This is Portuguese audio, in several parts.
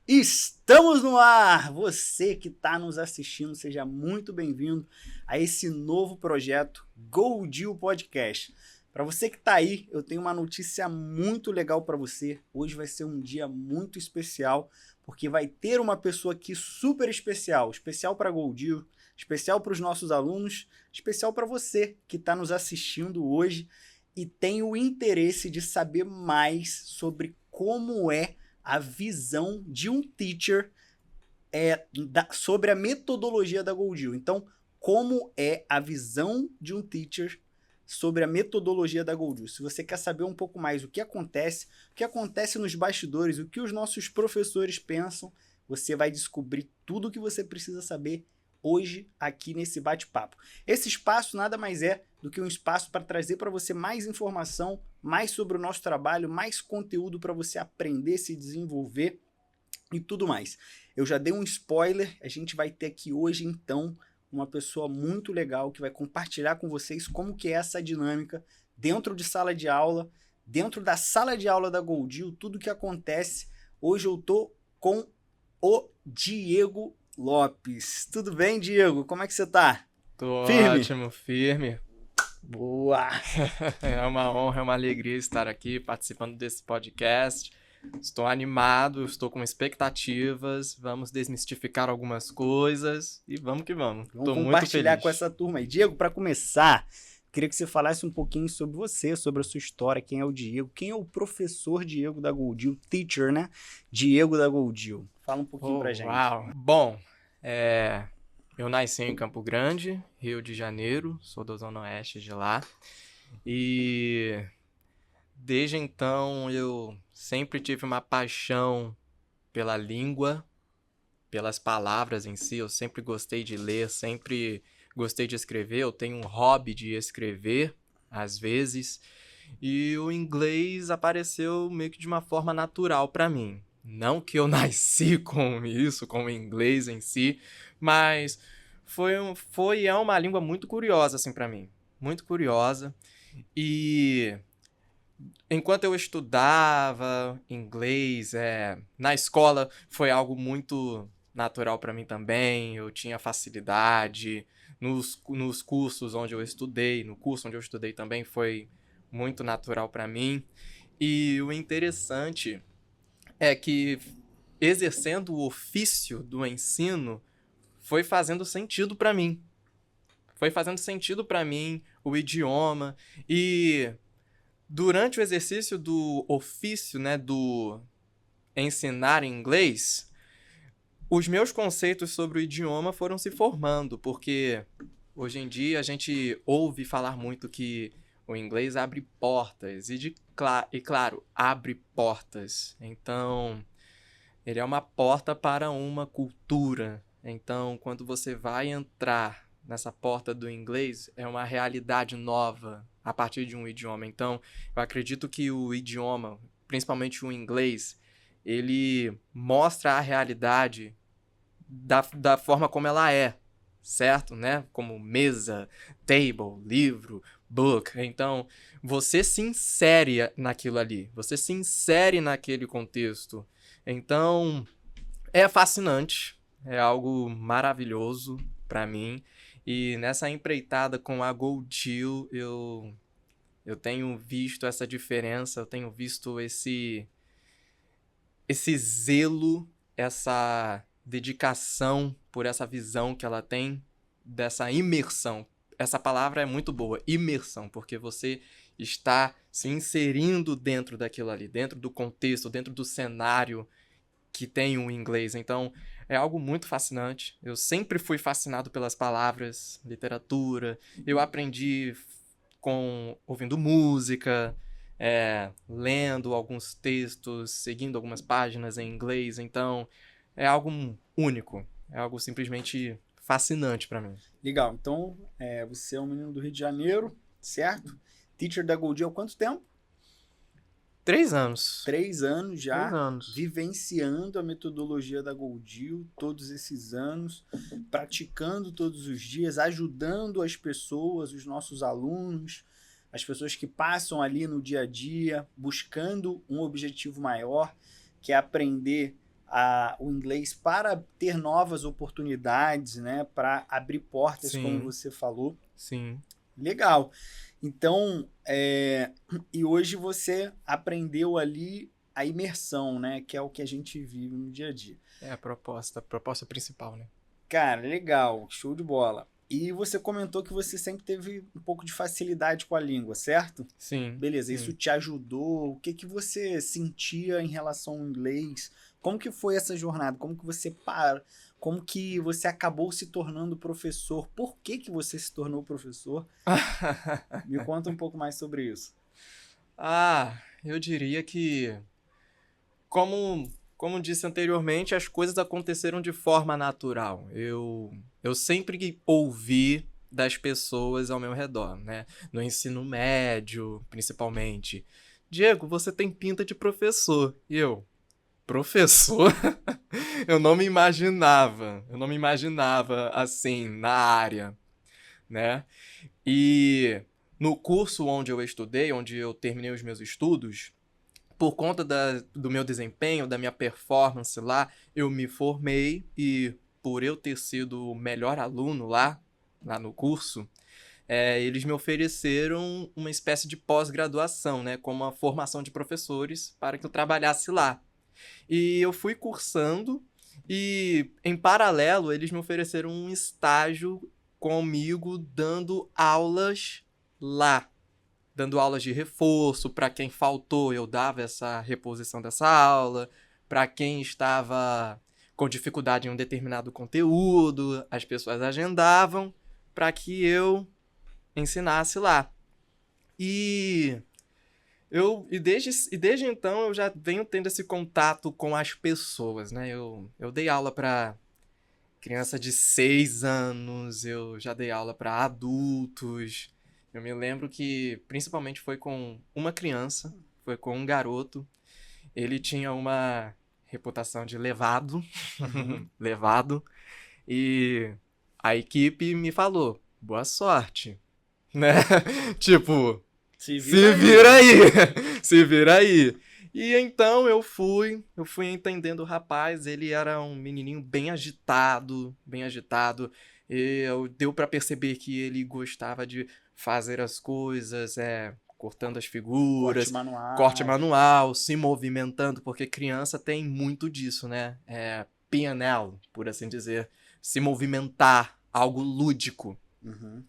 Estamos no ar! Você que está nos assistindo, seja muito bem-vindo a esse novo projeto GoDeal Podcast. Para você que está aí, eu tenho uma notícia muito legal para você. Hoje vai ser um dia muito especial, porque vai ter uma pessoa aqui super especial. Especial para GoDeal, especial para os nossos alunos, especial para você que está nos assistindo hoje e tem o interesse de saber mais sobre como é a visão de um teacher sobre a metodologia da GoDeal. Então, como é a visão de um teacher sobre a metodologia da GoDeal? Se você quer saber um pouco mais o que acontece nos bastidores, o que os nossos professores pensam, você vai descobrir tudo o que você precisa saber hoje aqui nesse bate-papo. Esse espaço nada mais é do que um espaço para trazer para você mais informação, mais sobre o nosso trabalho, mais conteúdo para você aprender, se desenvolver e tudo mais. Eu já dei um spoiler, a gente vai ter aqui hoje então uma pessoa muito legal que vai compartilhar com vocês como que é essa dinâmica dentro de sala de aula, dentro da sala de aula da GoDeal, tudo que acontece. Hoje eu tô com o Diego Lopes. Tudo bem, Diego? Como é que você tá? Tô Firme? ótimo, firme. Boa! É uma honra, é uma alegria estar aqui participando desse podcast. Estou animado, estou com expectativas. Vamos desmistificar algumas coisas e vamos que vamos. Vamos Tô muito compartilhar feliz. com essa turma aí. Diego, para começar, queria que você falasse um pouquinho sobre você, sobre a sua história, quem é o Diego, quem é o professor Diego da GoDeal, teacher, né? Diego da GoDeal. Fala um pouquinho pra gente. Uau! Bom, eu nasci em Campo Grande, Rio de Janeiro, sou da Zona Oeste de lá. E desde então eu sempre tive uma paixão pela língua, pelas palavras em si. Eu sempre gostei de ler, sempre gostei de escrever. Eu tenho um hobby de escrever, às vezes. E o inglês apareceu meio que de uma forma natural para mim. Não que eu nasci com isso, com o inglês em si, mas é uma língua muito curiosa assim para mim. Muito curiosa. E enquanto eu estudava inglês, na escola foi algo muito natural para mim também. Eu tinha facilidade nos cursos onde eu estudei. No curso onde eu estudei também foi muito natural para mim. E o interessante é que, exercendo o ofício do ensino, foi fazendo sentido para mim. Foi fazendo sentido para mim o idioma. E durante o exercício do ofício, né, do ensinar inglês, os meus conceitos sobre o idioma foram se formando, porque hoje em dia a gente ouve falar muito que o inglês abre portas, e claro, abre portas. Então, ele é uma porta para uma cultura. Então, quando você vai entrar nessa porta do inglês, é uma realidade nova a partir de um idioma. Então, eu acredito que o idioma, principalmente o inglês, ele mostra a realidade da forma como ela é, certo? Né? Como mesa, table, livro, book. Então, você se insere naquilo ali, você se insere naquele contexto. Então, é fascinante, é algo maravilhoso para mim. E nessa empreitada com a GoDeal, eu tenho visto essa diferença, eu tenho visto esse zelo, essa dedicação por essa visão que ela tem, dessa imersão. Essa palavra é muito boa, imersão, porque você está se inserindo dentro daquilo ali, dentro do contexto, dentro do cenário que tem o inglês. Então, é algo muito fascinante. Eu sempre fui fascinado pelas palavras, literatura. Eu aprendi ouvindo música, lendo alguns textos, seguindo algumas páginas em inglês. Então, é algo único. É algo simplesmente fascinante para mim. Legal. Então, você é um menino do Rio de Janeiro, certo? Teacher da GoDeal há quanto tempo? 3 anos. 3 anos já 3 anos. vivenciando a metodologia da GoDeal todos esses anos, praticando todos os dias, ajudando as pessoas, os nossos alunos, as pessoas que passam ali no dia a dia, buscando um objetivo maior, que é aprender o inglês para ter novas oportunidades, né? Para abrir portas, Sim. como você falou. Sim. Legal. Então, e hoje você aprendeu ali a imersão, né? Que é o que a gente vive no dia a dia. É a proposta principal, né? Cara, legal, show de bola. E você comentou que você sempre teve um pouco de facilidade com a língua, certo? Sim. Beleza, sim. isso te ajudou? O que que você sentia em relação ao inglês? Como que foi essa jornada? Como que você acabou se tornando professor? Por que que você se tornou professor? Me conta um pouco mais sobre isso. Eu diria que, como disse anteriormente, as coisas aconteceram de forma natural. Eu sempre ouvi das pessoas ao meu redor, né? No ensino médio, principalmente. Diego, você tem pinta de professor. E eu, professor? Eu não me imaginava assim, na área, né? E no curso onde eu estudei, onde eu terminei os meus estudos, por conta do meu desempenho, da minha performance lá, eu me formei e por eu ter sido o melhor aluno lá no curso, eles me ofereceram uma espécie de pós-graduação, né, como uma formação de professores para que eu trabalhasse lá. E eu fui cursando e, em paralelo, eles me ofereceram um estágio comigo dando aulas lá. Dando aulas de reforço, para quem faltou eu dava essa reposição dessa aula, para quem estava com dificuldade em um determinado conteúdo, as pessoas agendavam para que eu ensinasse lá. E desde então eu já venho tendo esse contato com as pessoas, né? Eu dei aula para criança de 6 anos, eu já dei aula para adultos. Eu me lembro que principalmente foi com uma criança, foi com um garoto. Ele tinha uma reputação de levado, levado, e a equipe me falou, boa sorte, né? Tipo, se vira aí, se vira aí. E então eu fui entendendo o rapaz, ele era um menininho bem agitado, e deu pra perceber que ele gostava de fazer as coisas, cortando as figuras, corte manual, se movimentando, porque criança tem muito disso, né? PNL, por assim dizer, se movimentar, algo lúdico. Uhum.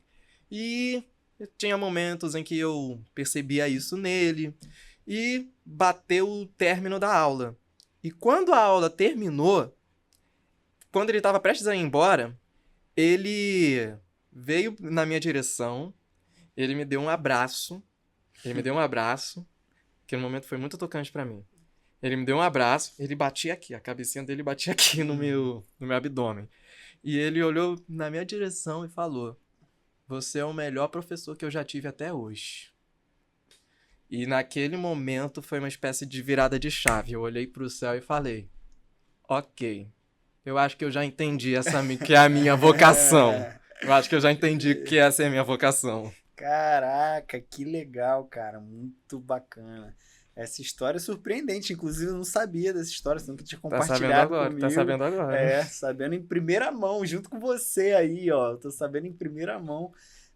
E tinha momentos em que eu percebia isso nele, e bateu o término da aula. E quando a aula terminou, quando ele estava prestes a ir embora, ele veio na minha direção, ele me deu um abraço, que no momento foi muito tocante pra mim. Ele me deu um abraço, ele batia aqui, a cabecinha dele batia aqui no meu abdômen. E ele olhou na minha direção e falou, você é o melhor professor que eu já tive até hoje. E naquele momento foi uma espécie de virada de chave. Eu olhei pro céu e falei, ok, eu acho que eu já entendi que é a minha vocação. Eu acho que eu já entendi que essa é a minha vocação. Caraca, que legal, cara. Muito bacana. Essa história é surpreendente. Inclusive, eu não sabia dessa história, você nunca tinha compartilhado comigo. Tá sabendo agora. Sabendo em primeira mão, junto com você aí, ó. Tô sabendo em primeira mão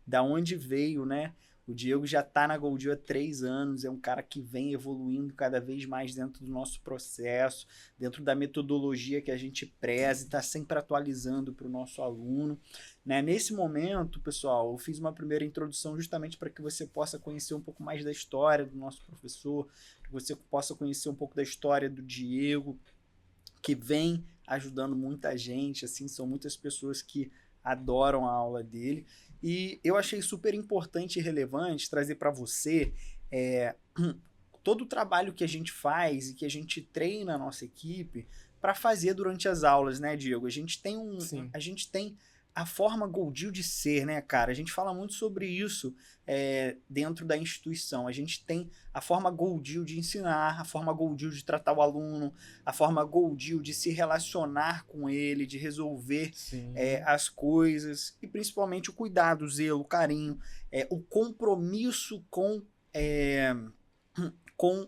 da onde veio, né? O Diego já tá na GoDeal há 3 anos, é um cara que vem evoluindo cada vez mais dentro do nosso processo, dentro da metodologia que a gente preza e está sempre atualizando para o nosso aluno. Né? Nesse momento, pessoal, eu fiz uma primeira introdução justamente para que você possa conhecer um pouco mais da história do nosso professor, que você possa conhecer um pouco da história do Diego, que vem ajudando muita gente, assim, são muitas pessoas que adoram a aula dele. E eu achei super importante e relevante trazer para você todo o trabalho que a gente faz e que a gente treina a nossa equipe para fazer durante as aulas, né, Diego? A gente tem a forma Goldil de ser, né, cara? A gente fala muito sobre isso dentro da instituição. A gente tem a forma Goldil de ensinar, a forma Goldil de tratar o aluno, a forma Goldil de se relacionar com ele, de resolver as coisas, e principalmente o cuidado, o zelo, o carinho, o compromisso com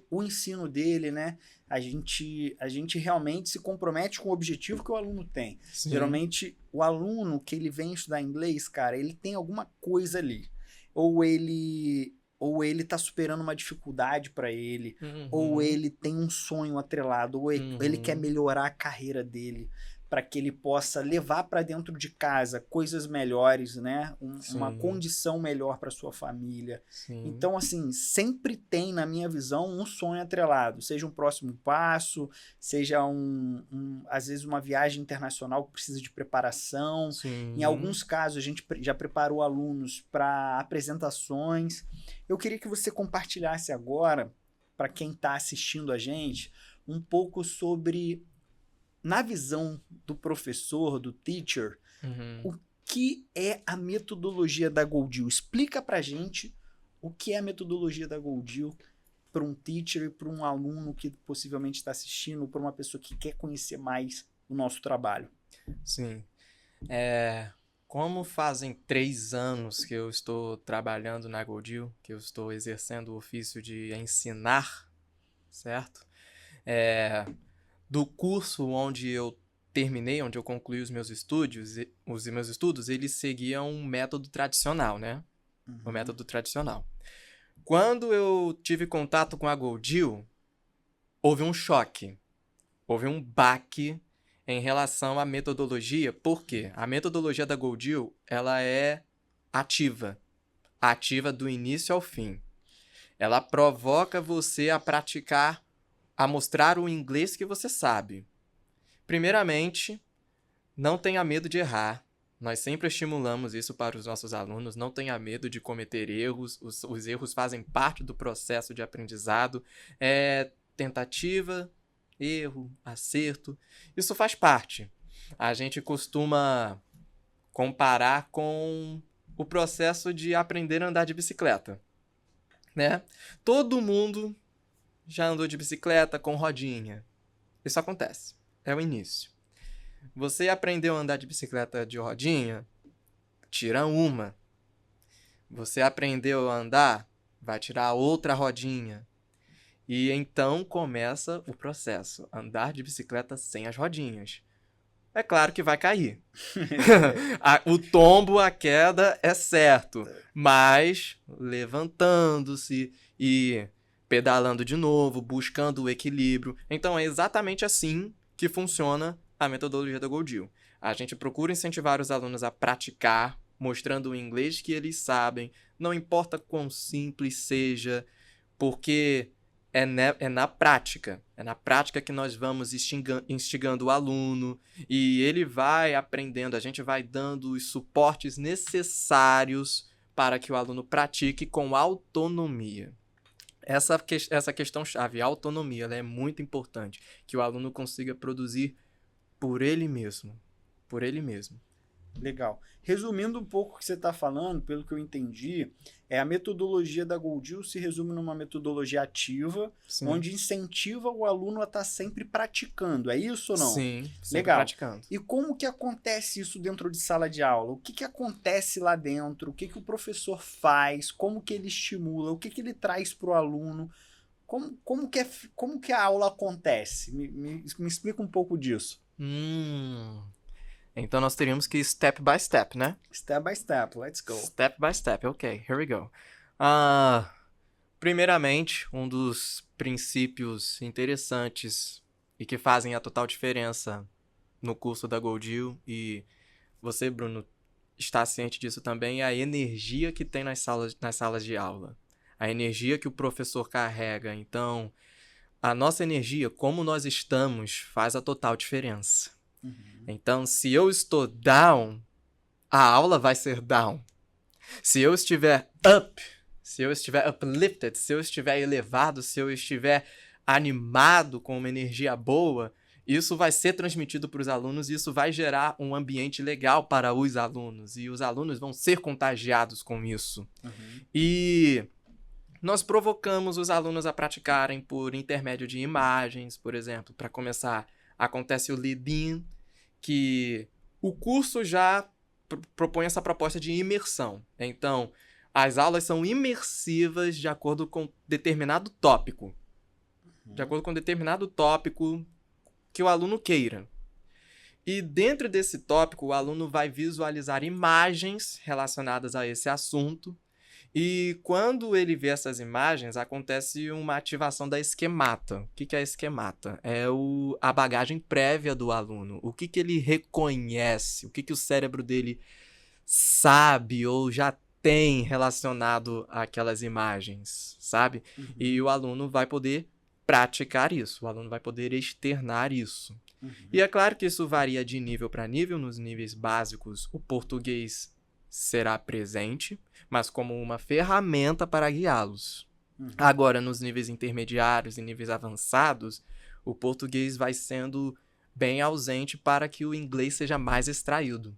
o ensino dele, né? A gente realmente se compromete com o objetivo que o aluno tem. Sim. Geralmente, o aluno que ele vem estudar inglês, cara, ele tem alguma coisa ali. Ou ele tá superando uma dificuldade para ele, ou ele tem um sonho atrelado, ou ele quer melhorar a carreira dele, para que ele possa levar para dentro de casa coisas melhores, né? Uma condição melhor para sua família. Sim. Então, assim, sempre tem, na minha visão, um sonho atrelado. Seja um próximo passo, seja às vezes uma viagem internacional que precisa de preparação. Sim. Em alguns casos, a gente já preparou alunos para apresentações. Eu queria que você compartilhasse agora, para quem está assistindo a gente, um pouco sobre, na visão do professor, do teacher, o que é a metodologia da Goldil. Explica pra gente o que é a metodologia da Goldil para um teacher e para um aluno que possivelmente está assistindo, para uma pessoa que quer conhecer mais o nosso trabalho. Sim. Como fazem 3 anos que eu estou trabalhando na Goldil, que eu estou exercendo o ofício de ensinar, certo? Do curso onde eu terminei, onde eu concluí os meus estudos, eles seguiam um método tradicional, né? O método tradicional. Quando eu tive contato com a Goldil, houve um choque, houve um baque em relação à metodologia. Por quê? A metodologia da Goldil, ela é ativa do início ao fim. Ela provoca você a praticar, a mostrar o inglês que você sabe. Primeiramente, não tenha medo de errar. Nós sempre estimulamos isso para os nossos alunos. Não tenha medo de cometer erros. Os erros fazem parte do processo de aprendizado. Tentativa, erro, acerto. Isso faz parte. A gente costuma comparar com o processo de aprender a andar de bicicleta, né? Todo mundo já andou de bicicleta com rodinha. Isso acontece. É o início. Você aprendeu a andar de bicicleta de rodinha? Tira uma. Você aprendeu a andar? Vai tirar outra rodinha. E então começa o processo. Andar de bicicleta sem as rodinhas. É claro que vai cair. O tombo, a queda é certo. Mas levantando-se e pedalando de novo, buscando o equilíbrio. Então é exatamente assim que funciona a metodologia da Goldil. A gente procura incentivar os alunos a praticar, mostrando o inglês que eles sabem, não importa quão simples seja, porque é na prática. É na prática que nós vamos instigando o aluno e ele vai aprendendo, a gente vai dando os suportes necessários para que o aluno pratique com autonomia. Essa questão-chave, a autonomia, ela é muito importante, que o aluno consiga produzir por ele mesmo. Por ele mesmo. Legal. Resumindo um pouco o que você está falando, pelo que eu entendi, a metodologia da Goldil se resume numa metodologia ativa, Sim. onde incentiva o aluno a estar sempre praticando. É isso ou não? Sim, sempre legal. Praticando. E como que acontece isso dentro de sala de aula? O que acontece lá dentro? O que o professor faz? Como que ele estimula? O que ele traz para o aluno? Como que a aula acontece? Me explica um pouco disso. Então nós teríamos que ir step by step, né? Step by step, let's go. Step by step, ok, here we go. Primeiramente, um dos princípios interessantes e que fazem a total diferença no curso da Goldil, e você, Bruno, está ciente disso também, é a energia que tem nas salas de aula. A energia que o professor carrega. Então, a nossa energia, como nós estamos, faz a total diferença. Então, se eu estou down, a aula vai ser down. Se eu estiver up, se eu estiver uplifted, se eu estiver elevado, se eu estiver animado com uma energia boa, Isso vai ser transmitido para os alunos e isso vai gerar um ambiente legal para os alunos. E os alunos vão ser contagiados com isso. E nós provocamos os alunos a praticarem por intermédio de imagens, por exemplo. Para começar, acontece o lead-in, que o curso já propõe essa proposta de imersão. Então, as aulas são imersivas de acordo com determinado tópico. De acordo com determinado tópico que o aluno queira. E dentro desse tópico, o aluno vai visualizar imagens relacionadas a esse assunto. E quando ele vê essas imagens, acontece uma ativação da esquemata. O que é a esquemata? É a bagagem prévia do aluno. O que ele reconhece, o que o cérebro dele sabe ou já tem relacionado àquelas imagens, sabe? E o aluno vai poder praticar isso, o aluno vai poder externar isso. E é claro que isso varia de nível para nível. Nos níveis básicos, o português será presente, mas como uma ferramenta para guiá-los. Agora, nos níveis intermediários e níveis avançados, o português vai sendo bem ausente para que o inglês seja mais extraído.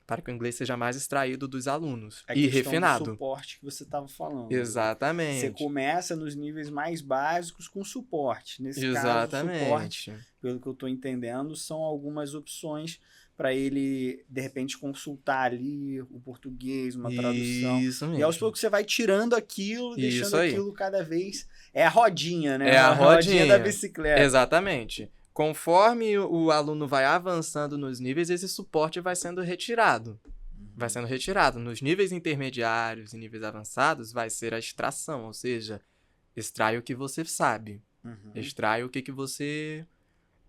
Para que o inglês seja mais extraído dos alunos e refinado. Do suporte que você estava falando. Exatamente. Você começa nos níveis mais básicos com suporte. Nesse Exatamente. caso, suporte, pelo que eu estou entendendo, são algumas opções para ele, de repente, consultar ali o português, uma tradução. Isso mesmo. E aos poucos você vai tirando aquilo, deixando aquilo cada vez... É a rodinha, né? É a rodinha da bicicleta. Exatamente. Conforme o aluno vai avançando nos níveis, esse suporte vai sendo retirado. Vai sendo retirado. Nos níveis intermediários e níveis avançados, vai ser a extração, ou seja, extrai o que você sabe. Extrai o que você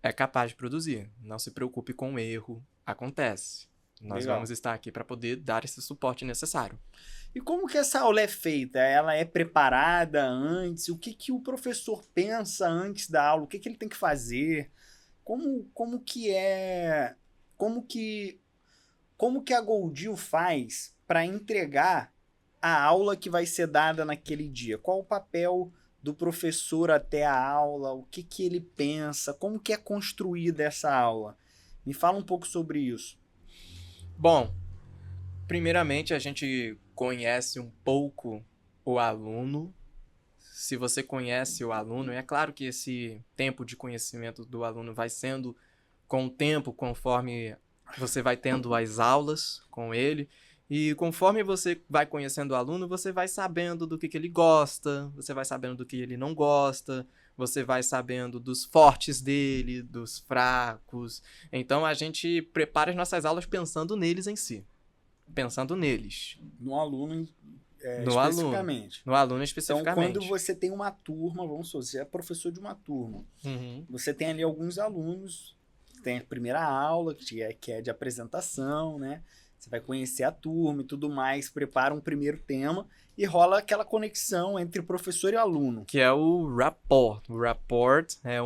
é capaz de produzir. Não se preocupe com o erro. Acontece. Nós vamos estar aqui para poder dar esse suporte necessário. E como que essa aula é feita? Ela é preparada antes? O que o professor pensa antes da aula? O que ele tem que fazer? Como que a Goldil faz para entregar a aula que vai ser dada naquele dia? Qual o papel do professor até a aula? O que ele pensa? Como que é construída essa aula? Me fala um pouco sobre isso. Bom, primeiramente a gente conhece um pouco o aluno. Se você conhece o aluno, é claro que esse tempo de conhecimento do aluno vai sendo com o tempo, conforme você vai tendo as aulas com ele. E conforme você vai conhecendo o aluno, você vai sabendo do que ele gosta, você vai sabendo do que ele não gosta, você vai sabendo dos fortes dele, dos fracos. Então a gente prepara as nossas aulas pensando neles em si. Pensando neles. No aluno especificamente. No aluno especificamente. Então, quando você tem uma turma, vamos supor, você é professor de uma turma, você tem ali alguns alunos, tem a primeira aula, que é de apresentação, né? Você vai conhecer a turma e tudo mais, prepara um primeiro tema e rola aquela conexão entre professor e aluno. Que é o rapport. O rapport é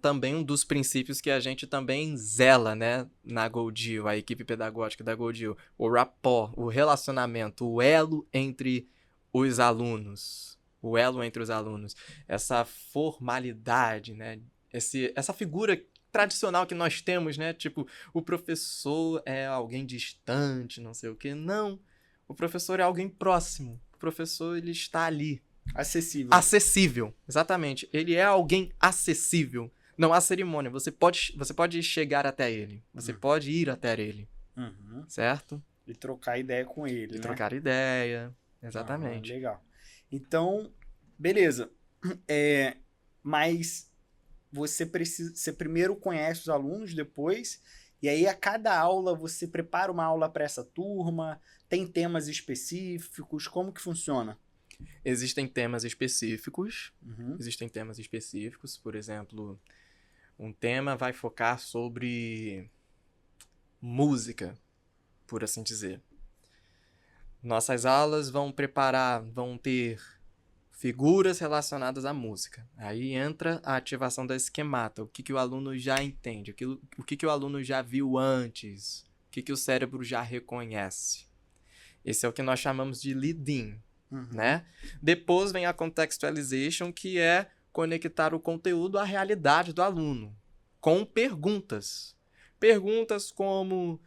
também um dos princípios que a gente também zela, né, na Goldil, a equipe pedagógica da Goldil. O rapport, o relacionamento, o elo entre os alunos. O elo entre os alunos. Essa formalidade, né, essa figura tradicional que nós temos, né, tipo, o professor é alguém distante, não sei o quê. Não, o professor é alguém próximo. O professor, ele está ali. Acessível. Acessível, exatamente. Ele é alguém acessível. Não há cerimônia. Você pode chegar até ele. Você pode ir até ele. Certo? E trocar ideia com ele, né? Trocar ideia. Exatamente. Legal. Então, beleza. Mas você primeiro conhece os alunos, depois... E aí, a cada aula, você prepara uma aula para essa turma? Tem temas específicos? Como que funciona? Existem temas específicos. Existem temas específicos. Por exemplo, um tema vai focar sobre música, por assim dizer. Nossas aulas vão ter figuras relacionadas à música. Aí entra a ativação da esquemata. O que o aluno já entende, o que o aluno já viu antes, o que o cérebro já reconhece. Esse é o que nós chamamos de lead-in, né? Depois vem a contextualization, que é conectar o conteúdo à realidade do aluno. com perguntas. Perguntas como,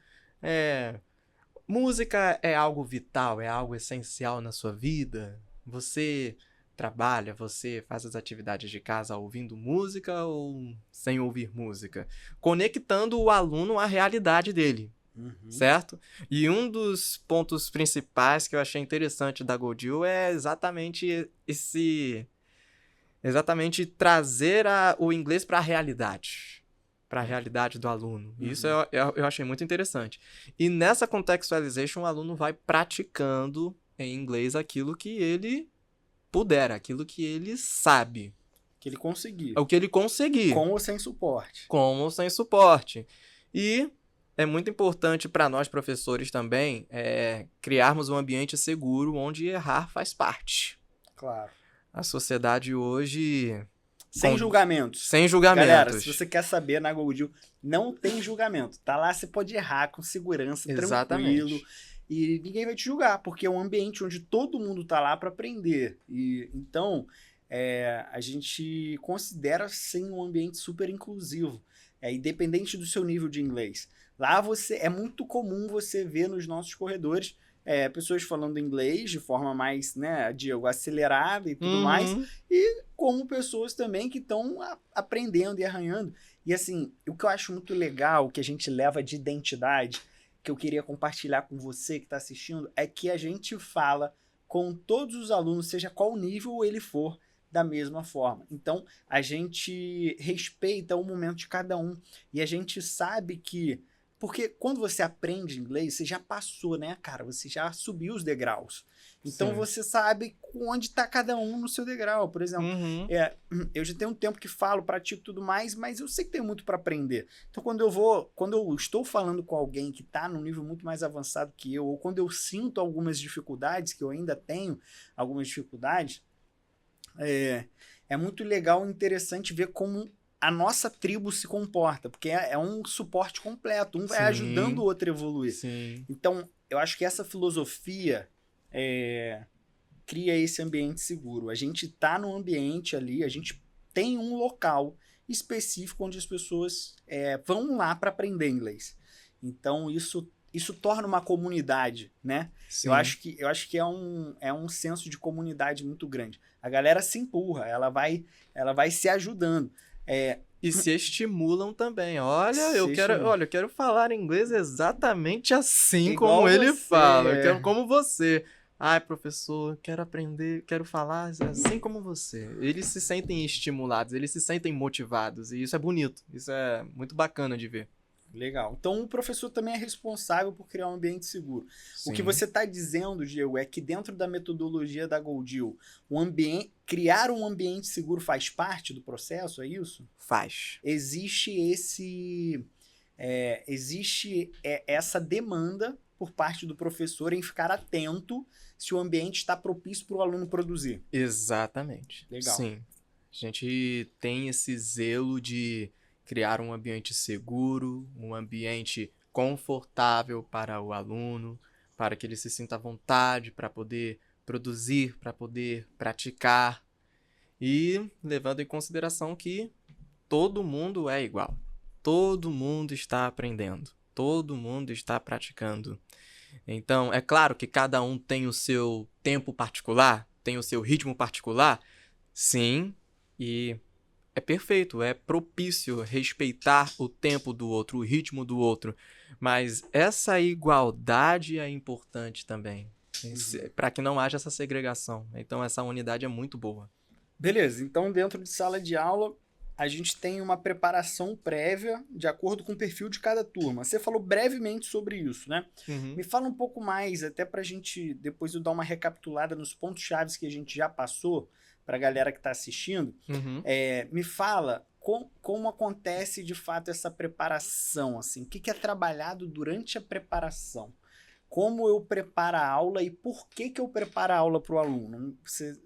música é algo vital, é algo essencial na sua vida? Você trabalha, você faz as atividades de casa ouvindo música ou sem ouvir música? Conectando o aluno à realidade dele, certo? E um dos pontos principais que eu achei interessante da GoDeal é exatamente trazer o inglês para a realidade do aluno. E isso eu achei muito interessante. E nessa contextualization, o aluno vai praticando em inglês aquilo que ele puder, aquilo que ele sabe. Que ele conseguir. O que ele conseguir. Com ou sem suporte. Com ou sem suporte. E é muito importante para nós, professores, também, criarmos um ambiente seguro onde errar faz parte. Claro. A sociedade hoje... Sem julgamentos. Sem julgamentos. Galera, se você quer saber, na GoDeal não tem julgamento. Tá lá, você pode errar com segurança, tranquilo. E ninguém vai te julgar, porque é um ambiente onde todo mundo tá lá para aprender. E então, a gente considera sim um ambiente super inclusivo, independente do seu nível de inglês. Lá é muito comum você ver nos nossos corredores pessoas falando inglês de forma mais, Diego, acelerada e tudo mais, e como pessoas também que estão aprendendo e arranhando. E assim, o que eu acho muito legal, que a gente leva de identidade, que eu queria compartilhar com você que está assistindo, é que a gente fala com todos os alunos, seja qual nível ele for, da mesma forma. Então, a gente respeita o momento de cada um, e a gente sabe que porque quando você aprende inglês, você já passou, né, cara? Você já subiu os degraus. Então, Sim. Você sabe onde está cada um no seu degrau. Por exemplo, eu já tenho um tempo que falo, pratico tudo mais, mas eu sei que tenho muito para aprender. Então, quando eu estou falando com alguém que está num nível muito mais avançado que eu, ou quando eu sinto algumas dificuldades, que eu ainda tenho algumas dificuldades, é muito legal e interessante ver como a nossa tribo se comporta, porque é um suporte completo, um vai ajudando o outro a evoluir. Sim. Então, eu acho que essa filosofia cria esse ambiente seguro. A gente tá no ambiente ali, a gente tem um local específico onde as pessoas vão lá para aprender inglês. Então, isso torna uma comunidade, né? Sim. Eu acho que é um senso de comunidade muito grande. A galera se empurra, ela vai se ajudando. E se estimulam também. Eu quero falar inglês exatamente assim Igual como ele você. fala. Eu quero como você. Ai, professor, quero aprender, quero falar assim como você. Eles se sentem estimulados, eles se sentem motivados. E isso é bonito. Isso é muito bacana de ver. Legal. Então, o professor também é responsável por criar um ambiente seguro. Sim. O que você está dizendo, Diego, é que dentro da metodologia da GoDeal, criar um ambiente seguro faz parte do processo, é isso? Faz. Existe essa demanda por parte do professor em ficar atento se o ambiente está propício para o aluno produzir. Exatamente. Legal. Sim. A gente tem esse zelo de criar um ambiente seguro, um ambiente confortável para o aluno, para que ele se sinta à vontade para poder produzir, para poder praticar. E levando em consideração que todo mundo é igual. Todo mundo está aprendendo. Todo mundo está praticando. Então, é claro que cada um tem o seu tempo particular, tem o seu ritmo particular. Sim, e é perfeito, é propício respeitar o tempo do outro, o ritmo do outro. Mas essa igualdade é importante também, para que não haja essa segregação. Então, essa unidade é muito boa. Beleza, então dentro de sala de aula, a gente tem uma preparação prévia de acordo com o perfil de cada turma. Você falou brevemente sobre isso, né? Me fala um pouco mais, até para a gente, depois eu dar uma recapitulada nos pontos chaves que a gente já passou, para a galera que está assistindo. Me fala como acontece de fato essa preparação, assim, o que é trabalhado durante a preparação? Como eu preparo a aula e por que eu preparo a aula para o aluno? Você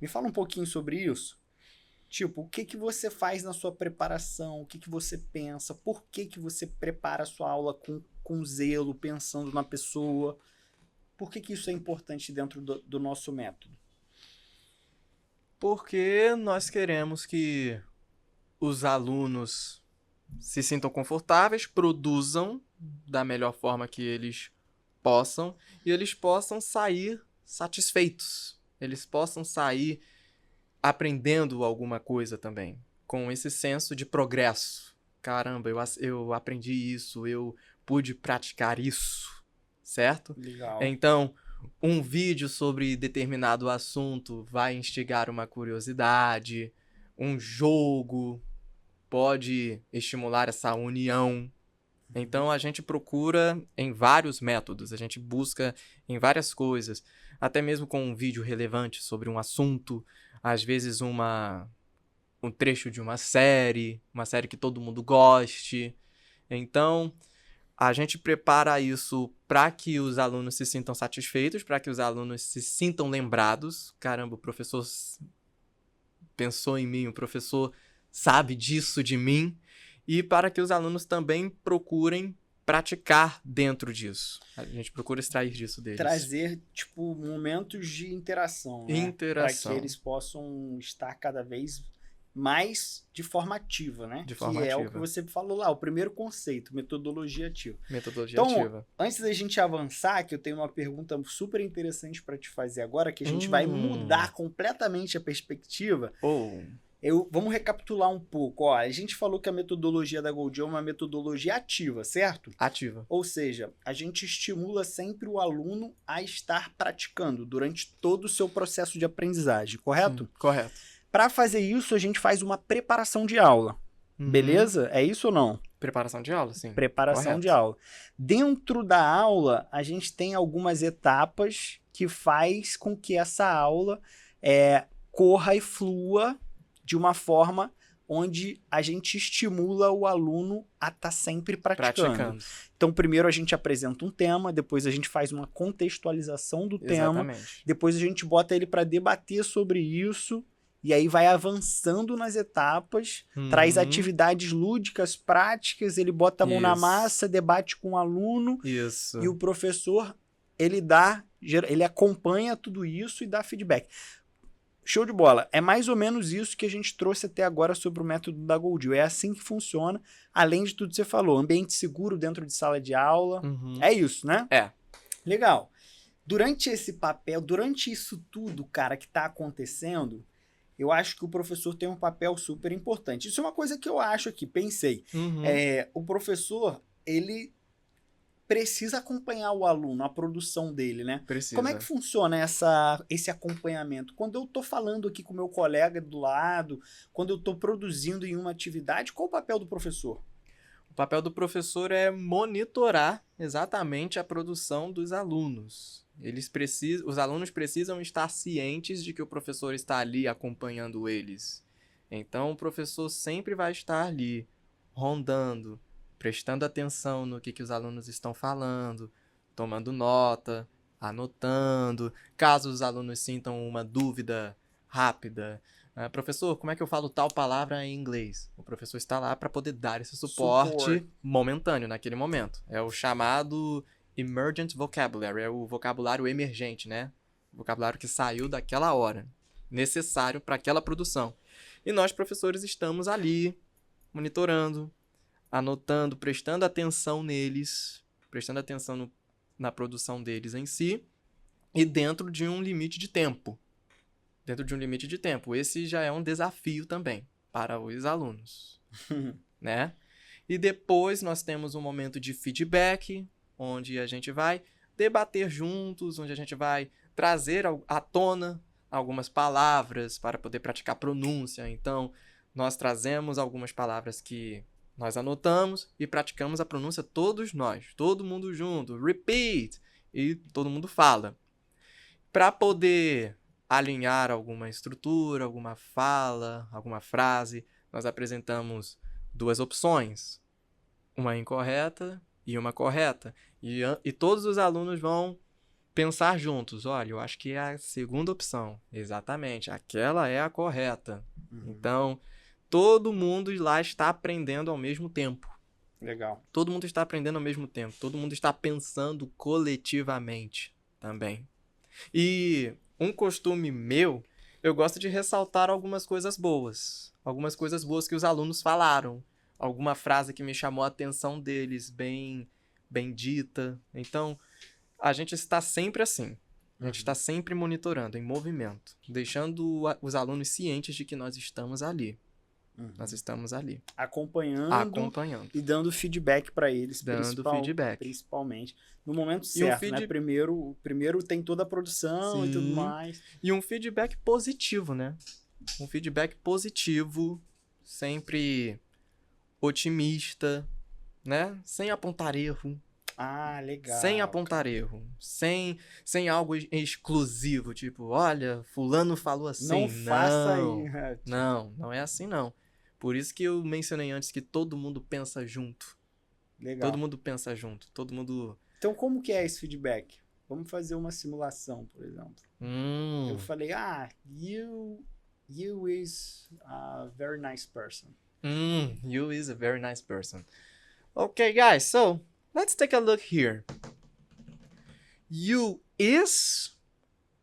me fala um pouquinho sobre isso. Tipo, o que você faz na sua preparação? O que você pensa? Por que você prepara a sua aula com zelo, pensando na pessoa? Por que isso é importante dentro do nosso método? Porque nós queremos que os alunos se sintam confortáveis, produzam da melhor forma que eles possam e eles possam sair satisfeitos. Eles possam sair aprendendo alguma coisa também, com esse senso de progresso. Caramba, eu aprendi isso, eu pude praticar isso, certo? Legal. Então, um vídeo sobre determinado assunto vai instigar uma curiosidade, um jogo pode estimular essa união. Então, a gente procura em vários métodos, a gente busca em várias coisas, até mesmo com um vídeo relevante sobre um assunto, às vezes um trecho de uma série que todo mundo goste. Então, a gente prepara isso para que os alunos se sintam satisfeitos, para que os alunos se sintam lembrados. Caramba, o professor pensou em mim, o professor sabe disso de mim. E para que os alunos também procurem praticar dentro disso. A gente procura extrair disso deles. Trazer, tipo, momentos de interação, né? Interação. Para que eles possam estar cada vez mais de forma ativa, né? De forma que é ativa. o que você falou lá, o primeiro conceito, metodologia ativa. Metodologia Então, ativa. antes da gente avançar, que eu tenho uma pergunta super interessante para te fazer agora, que a gente vai mudar completamente a perspectiva. Vamos recapitular um pouco. Ó, a gente falou que a metodologia da Gold é uma metodologia ativa, certo? Ativa. Ou seja, a gente estimula sempre o aluno a estar praticando durante todo o seu processo de aprendizagem, correto? Sim, correto. Para fazer isso, a gente faz uma preparação de aula. Beleza? É isso ou não? Preparação de aula, sim. Preparação de aula. Dentro da aula, a gente tem algumas etapas que faz com que essa aula corra e flua de uma forma onde a gente estimula o aluno a estar sempre praticando. Então, primeiro a gente apresenta um tema, depois a gente faz uma contextualização do tema, depois a gente bota ele para debater sobre isso, e aí vai avançando nas etapas, traz atividades lúdicas, práticas, ele bota a mão na massa, debate com o aluno, e o professor, ele acompanha tudo isso e dá feedback. Show de bola. É mais ou menos isso que a gente trouxe até agora sobre o método da Goldil. É assim que funciona, além de tudo que você falou. Ambiente seguro dentro de sala de aula. É isso, né? É. Legal. Durante isso tudo, cara, que tá acontecendo, eu acho que o professor tem um papel super importante. Isso é uma coisa que eu acho aqui, pensei. O professor, ele precisa acompanhar o aluno, a produção dele, né? Precisa. Como é que funciona esse acompanhamento? Quando eu tô falando aqui com o meu colega do lado, quando eu tô produzindo em uma atividade, qual o papel do professor? O papel do professor é monitorar exatamente a produção dos alunos. Os alunos precisam estar cientes de que o professor está ali acompanhando eles. Então, o professor sempre vai estar ali, rondando, prestando atenção no que os alunos estão falando, tomando nota, anotando. Caso os alunos sintam uma dúvida rápida, professor, como é que eu falo tal palavra em inglês? O professor está lá para poder dar esse suporte momentâneo naquele momento. É o chamado emergent vocabulary, é o vocabulário emergente, né? O vocabulário que saiu daquela hora, necessário para aquela produção. E nós, professores, estamos ali monitorando, anotando, prestando atenção neles, prestando atenção na produção deles em si, e dentro de um limite de tempo. Esse já é um desafio também para os alunos, né? E depois nós temos um momento de feedback, onde a gente vai debater juntos, onde a gente vai trazer à tona algumas palavras para poder praticar pronúncia. Então, nós trazemos algumas palavras que nós anotamos e praticamos a pronúncia todos nós, todo mundo junto, repeat, e todo mundo fala. Para poder alinhar alguma estrutura, alguma fala, alguma frase, nós apresentamos duas opções, uma incorreta e uma correta. E todos os alunos vão pensar juntos, olha, eu acho que é a segunda opção, exatamente, aquela é a correta. Então, todo mundo lá está aprendendo ao mesmo tempo. Legal. Todo mundo está aprendendo ao mesmo tempo. Todo mundo está pensando coletivamente também. E um costume meu, eu gosto de ressaltar algumas coisas boas. Algumas coisas boas que os alunos falaram. alguma frase que me chamou a atenção deles, bem dita. Então, a gente está sempre assim. A gente está sempre monitorando, em movimento, deixando os alunos cientes de que nós estamos ali. Nós estamos ali. Acompanhando. E dando feedback para eles, principalmente. No momento certo, né? Primeiro tem toda a produção e tudo mais. E um feedback positivo, né? Um feedback positivo, sempre otimista, né? Sem apontar erro. Ah, legal. Sem apontar erro. Sem algo exclusivo, tipo, olha, fulano falou assim. Não faça aí. Não é assim não. Por isso que eu mencionei antes que todo mundo pensa junto. Legal. Todo mundo pensa junto. Todo mundo... Então, como que é esse feedback? Vamos fazer uma simulação, por exemplo. Eu falei, you is a very nice person. You is a very nice person. Okay, guys, so let's take a look here. You is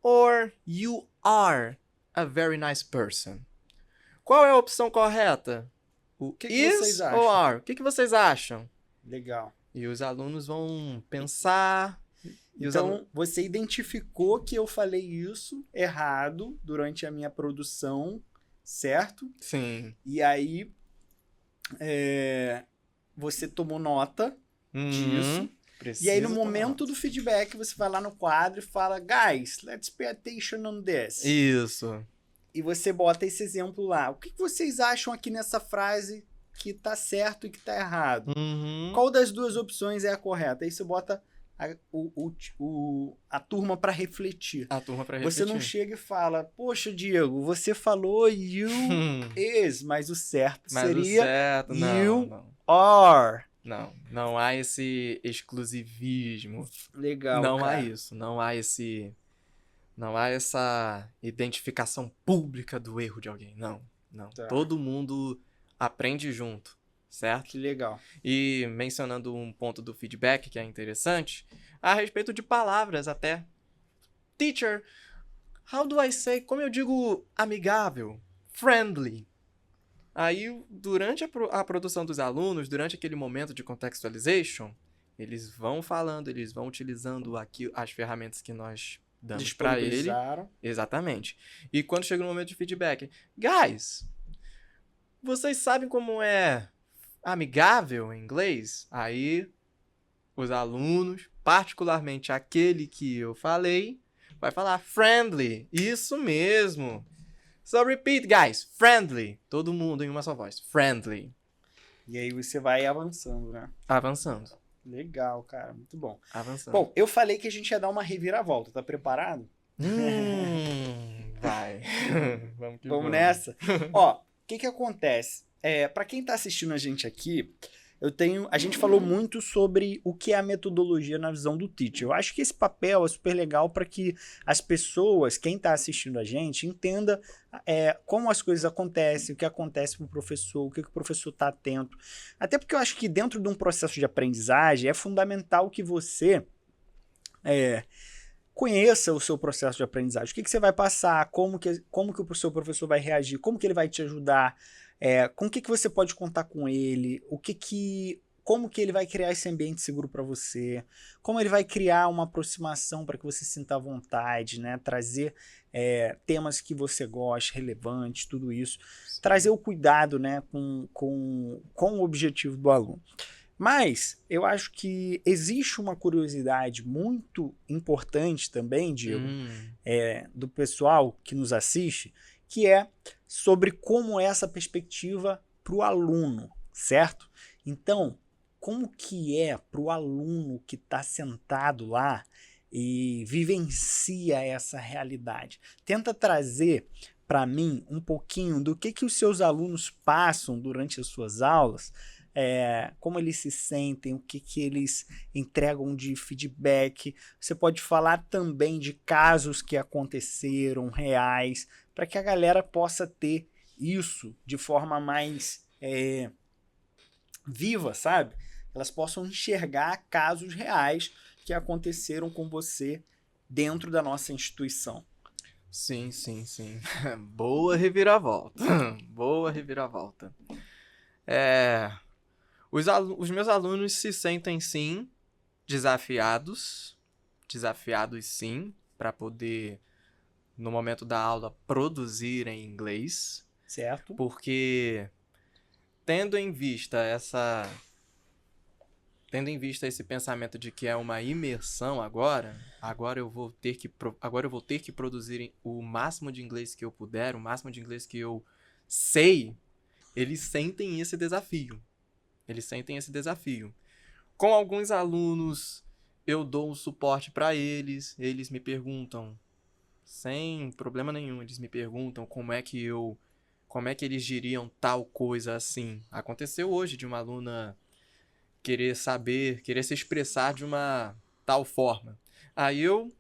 or you are a very nice person? Qual é a opção correta? O que is vocês acham? ou are? O que vocês acham? Legal. E os alunos vão pensar... Então, você identificou que eu falei isso errado durante a minha produção, certo? Sim. E aí, você tomou nota disso. E aí, no momento do feedback, você vai lá no quadro e fala, guys, let's pay attention on this. Isso. E você bota esse exemplo lá. O que você acham aqui nessa frase que tá certo e que tá errado? Qual das duas opções é a correta? Aí você bota a turma para refletir. Você não chega e fala, poxa, Diego, você falou you is, mas o certo seria you are. Não há esse exclusivismo. Legal, Não cara. há isso. Não há essa identificação pública do erro de alguém. Não. Tá. Todo mundo aprende junto, certo? Que legal. E mencionando um ponto do feedback que é interessante, a respeito de palavras até. Teacher, how do I say, como eu digo amigável? Friendly. Aí, durante a produção dos alunos, durante aquele momento de contextualization, eles vão falando, eles vão utilizando aqui as ferramentas que nós damos para ele. Exatamente. E quando chega no momento de feedback, guys, vocês sabem como é amigável em inglês? Aí, os alunos, particularmente aquele que eu falei, vai falar friendly. Isso mesmo. So repeat, guys. Friendly. Todo mundo em uma só voz. Friendly. E aí você vai avançando, né? Avançando. Legal, cara. Muito bom. Avançando. Bom, eu falei que a gente ia dar uma reviravolta. Tá preparado? Vai. Vamos nessa? Ó, o que acontece? Para quem tá assistindo a gente aqui, a gente falou muito sobre o que é a metodologia na visão do teacher. Eu acho que esse papel é super legal para que as pessoas, quem está assistindo a gente, entenda como as coisas acontecem, o que acontece com o professor, o que o professor está atento. Até porque eu acho que dentro de um processo de aprendizagem é fundamental que você conheça o seu processo de aprendizagem. O que você vai passar, como que o seu professor vai reagir, como que ele vai te ajudar, com o que você pode contar com ele, como que ele vai criar esse ambiente seguro para você, como ele vai criar uma aproximação para que você sinta à vontade, né? Trazer temas que você goste, relevantes, tudo isso. Sim. Trazer o cuidado, né? com o objetivo do aluno. Mas eu acho que existe uma curiosidade muito importante também, Diego, do pessoal que nos assiste, que é sobre como é essa perspectiva para o aluno, certo? Então, como que é para o aluno que está sentado lá e vivencia essa realidade? Tenta trazer para mim um pouquinho do que os seus alunos passam durante as suas aulas, como eles se sentem, o que eles entregam de feedback. Você pode falar também de casos que aconteceram, reais, para que a galera possa ter isso de forma mais viva, sabe? Elas possam enxergar casos reais que aconteceram com você dentro da nossa instituição. Sim. Boa reviravolta. Boa reviravolta. Os meus alunos se sentem, sim, desafiados sim, para poder, no momento da aula, produzir em inglês, Certo? porque tendo em vista esse pensamento de que é uma imersão agora eu vou ter que produzir o máximo de inglês que eu puder, o máximo de inglês que eu sei, eles sentem esse desafio. Com alguns alunos, eu dou um suporte para eles me perguntam, sem problema nenhum, eles me perguntam como é que eles diriam tal coisa assim. Aconteceu hoje de uma aluna querer se expressar de uma tal forma. Aí eu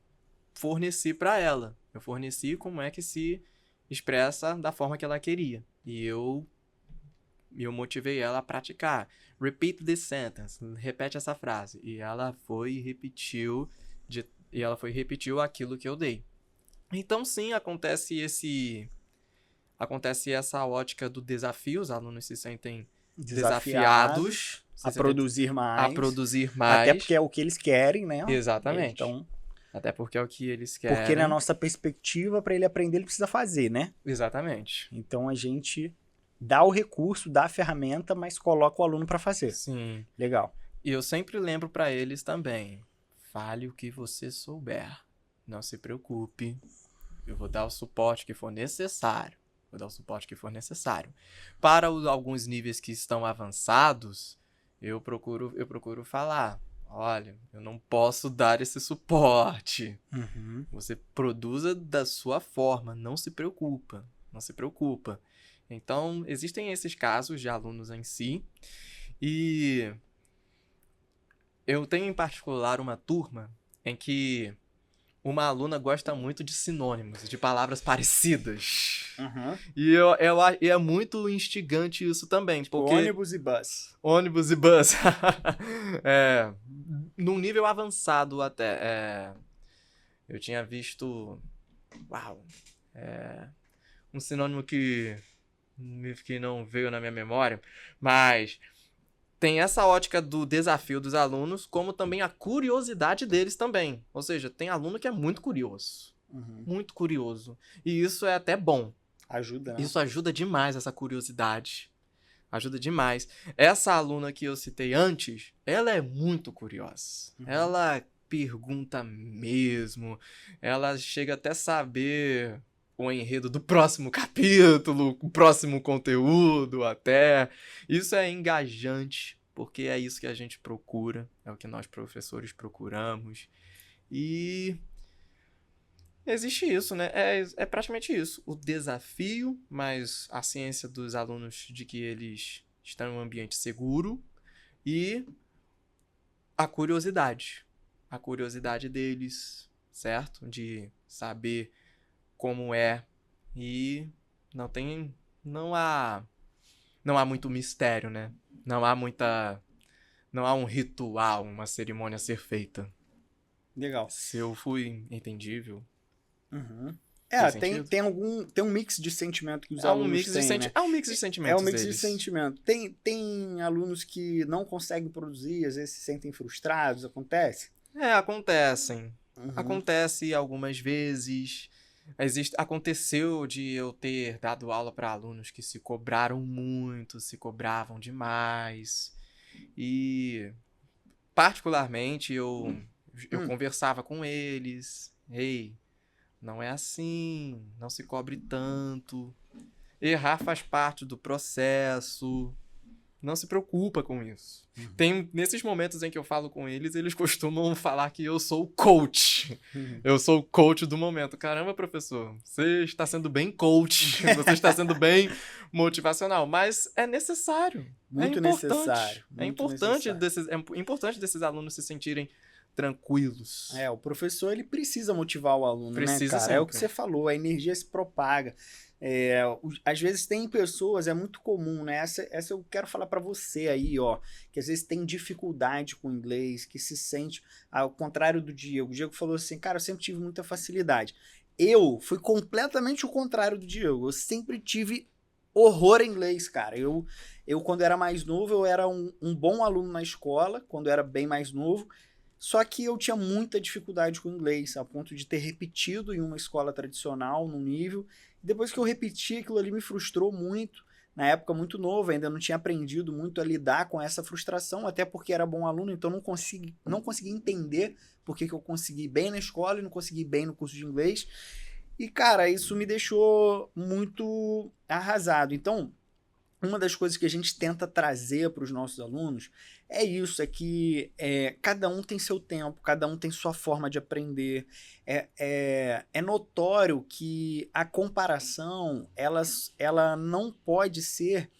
forneci para ela. Eu forneci como é que se expressa da forma que ela queria. E eu motivei ela a praticar. Repeat this sentence. Repete essa frase. E ela foi e repetiu aquilo que eu dei. Então, sim, acontece essa ótica do desafio. Os alunos se sentem desafiados a produzir mais. A produzir mais. Até porque é o que eles querem, né? Exatamente. Então, até porque é o que eles querem. porque na nossa perspectiva, para ele aprender, ele precisa fazer, né? Exatamente. Então a gente dá o recurso, dá a ferramenta, mas coloca o aluno para fazer. Sim. Legal. E eu sempre lembro para eles também. Fale o que você souber. Não se preocupe. Eu vou dar o suporte que for necessário. Para alguns níveis que estão avançados, eu procuro falar. Olha, eu não posso dar esse suporte. Uhum. Você produza da sua forma. Não se preocupa. Então, existem esses casos de alunos em si. E eu tenho em particular uma turma em que uma aluna gosta muito de sinônimos, de palavras parecidas. Uhum. E é muito instigante isso também. Tipo, porque ônibus e bus. Ônibus e bus. Num nível avançado até. Eu tinha visto... Uau! Um sinônimo que não veio na minha memória, mas tem essa ótica do desafio dos alunos, como também a curiosidade deles também. Ou seja, tem aluno que é muito curioso. Uhum. Muito curioso. E isso é até bom. Ajuda, né? Isso ajuda demais, essa curiosidade. Ajuda demais. Essa aluna que eu citei antes, ela é muito curiosa. Uhum. Ela pergunta mesmo. Ela chega até a saber o enredo do próximo capítulo, o próximo conteúdo até. Isso é engajante, porque é isso que a gente procura, é o que nós professores procuramos. E existe isso, né? É praticamente isso. O desafio, mas a ciência dos alunos de que eles estão em um ambiente seguro e a curiosidade. A curiosidade deles, certo? De saber como é, e não há muito mistério, né? Não há um ritual, uma cerimônia a ser feita. Legal. Se eu fui entendível. Uhum. Tem um mix de sentimento que os alunos têm, né? É um mix de sentimentos. É um mix de sentimento. Tem alunos que não conseguem produzir, às vezes se sentem frustrados, acontece? Acontecem. Uhum. Acontece algumas vezes. Aconteceu de eu ter dado aula para alunos que se cobraram muito, se cobravam demais. E, particularmente, eu conversava com eles. Ei, não é assim, não se cobre tanto. Errar faz parte do processo. Não se preocupa com isso. Uhum. Tem, nesses momentos em que eu falo com eles, eles costumam falar que eu sou o coach. Uhum. Eu sou o coach do momento. Caramba, professor, você está sendo bem coach. Você está sendo bem motivacional. Mas é necessário. Muito necessário. É importante desses alunos se sentirem tranquilos. O professor ele precisa motivar o aluno, né, cara? Sempre. É o que você falou, a energia se propaga. Às vezes tem pessoas, é muito comum, né? Essa eu quero falar pra você aí, ó, que às vezes tem dificuldade com o inglês, que se sente ao contrário do Diego. O Diego falou assim, cara, eu sempre tive muita facilidade. Eu fui completamente o contrário do Diego. Eu sempre tive horror em inglês, cara. Eu quando era mais novo, eu era um bom aluno na escola, quando eu era bem mais novo, só que eu tinha muita dificuldade com o inglês, a ponto de ter repetido em uma escola tradicional, num nível. Depois que eu repeti, aquilo ali me frustrou muito. Na época, muito novo, ainda não tinha aprendido muito a lidar com essa frustração, até porque era bom aluno, então não consegui entender por que eu consegui bem na escola e não consegui bem no curso de inglês. E, cara, isso me deixou muito arrasado. Então, uma das coisas que a gente tenta trazer para os nossos alunos é isso, é que cada um tem seu tempo, cada um tem sua forma de aprender. É notório que a comparação, ela não pode ser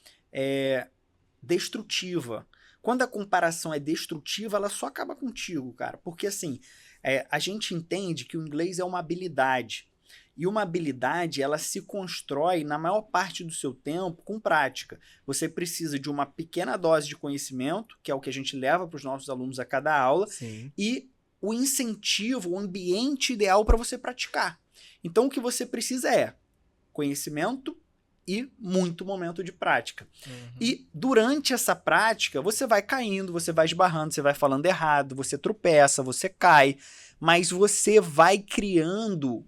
destrutiva. Quando a comparação é destrutiva, ela só acaba contigo, cara. Porque, assim, a gente entende que o inglês é uma habilidade. E uma habilidade, ela se constrói na maior parte do seu tempo com prática. Você precisa de uma pequena dose de conhecimento, que é o que a gente leva para os nossos alunos a cada aula, Sim. e o incentivo, o ambiente ideal para você praticar. Então, o que você precisa é conhecimento e muito momento de prática. E durante essa prática, você vai caindo, você vai esbarrando, você vai falando errado, você tropeça, você cai, mas você vai criando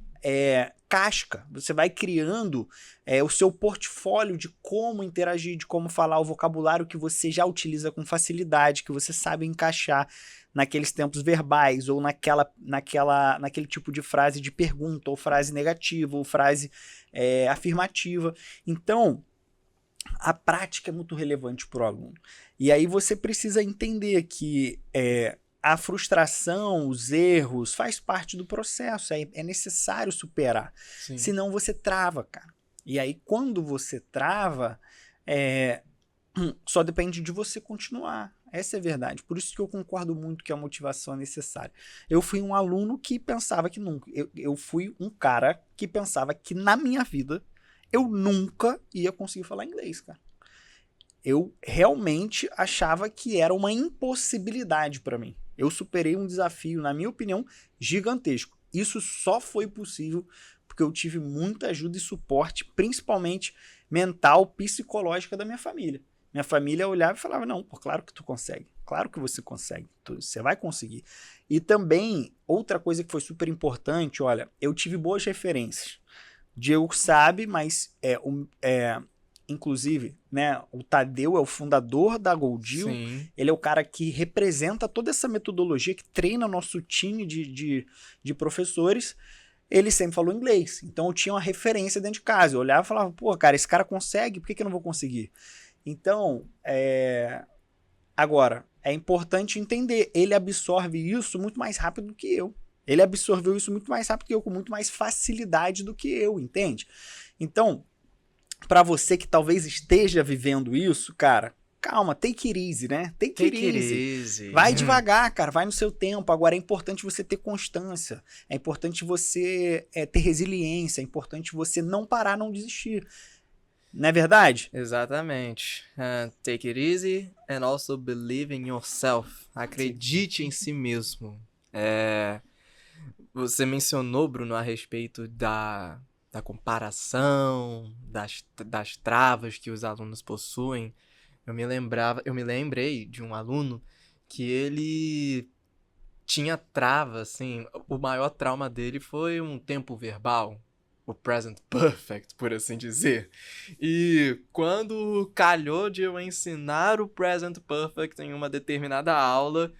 casca, você vai criando o seu portfólio de como interagir, de como falar, o vocabulário que você já utiliza com facilidade, que você sabe encaixar naqueles tempos verbais, ou naquele tipo de frase de pergunta, ou frase negativa, ou frase afirmativa. Então, a prática é muito relevante para o aluno. E aí você precisa entender que a frustração, os erros, faz parte do processo, é necessário superar. Sim. Senão você trava, cara. E aí, quando você trava, só depende de você continuar. Essa é a verdade. Por isso que eu concordo muito que a motivação é necessária. Eu fui um aluno que pensava que nunca... Eu fui um cara que pensava que na minha vida eu nunca ia conseguir falar inglês, cara. Eu realmente achava que era uma impossibilidade para mim. Eu superei um desafio, na minha opinião, gigantesco. Isso só foi possível porque eu tive muita ajuda e suporte, principalmente mental, psicológica da minha família. Minha família olhava e falava, não, pô, claro que tu consegue. Claro que você consegue. Você vai conseguir. E também, outra coisa que foi super importante, olha, eu tive boas referências. Diego sabe, mas inclusive, né, o Tadeu é o fundador da GoDeal. Sim. Ele é o cara que representa toda essa metodologia, que treina nosso time de professores. Ele sempre falou inglês, então eu tinha uma referência dentro de casa. Eu olhava e falava, pô, cara, esse cara consegue, por que eu não vou conseguir? Então, agora, é importante entender, ele absorve isso muito mais rápido do que eu. Ele absorveu isso muito mais rápido que eu, com muito mais facilidade do que eu, entende? Então, para você que talvez esteja vivendo isso, cara, calma, take it easy, né? Take it easy. Vai devagar, cara, vai no seu tempo. Agora, é importante você ter constância, é importante você ter resiliência, é importante você não parar, não desistir. Não é verdade? Exatamente. Take it easy and also believe in yourself. Acredite em si mesmo. Você mencionou, Bruno, a respeito da comparação, das travas que os alunos possuem. Eu me lembrei de um aluno que ele tinha trava, assim, o maior trauma dele foi um tempo verbal, o present perfect, por assim dizer. E quando calhou de eu ensinar o present perfect em uma determinada aula,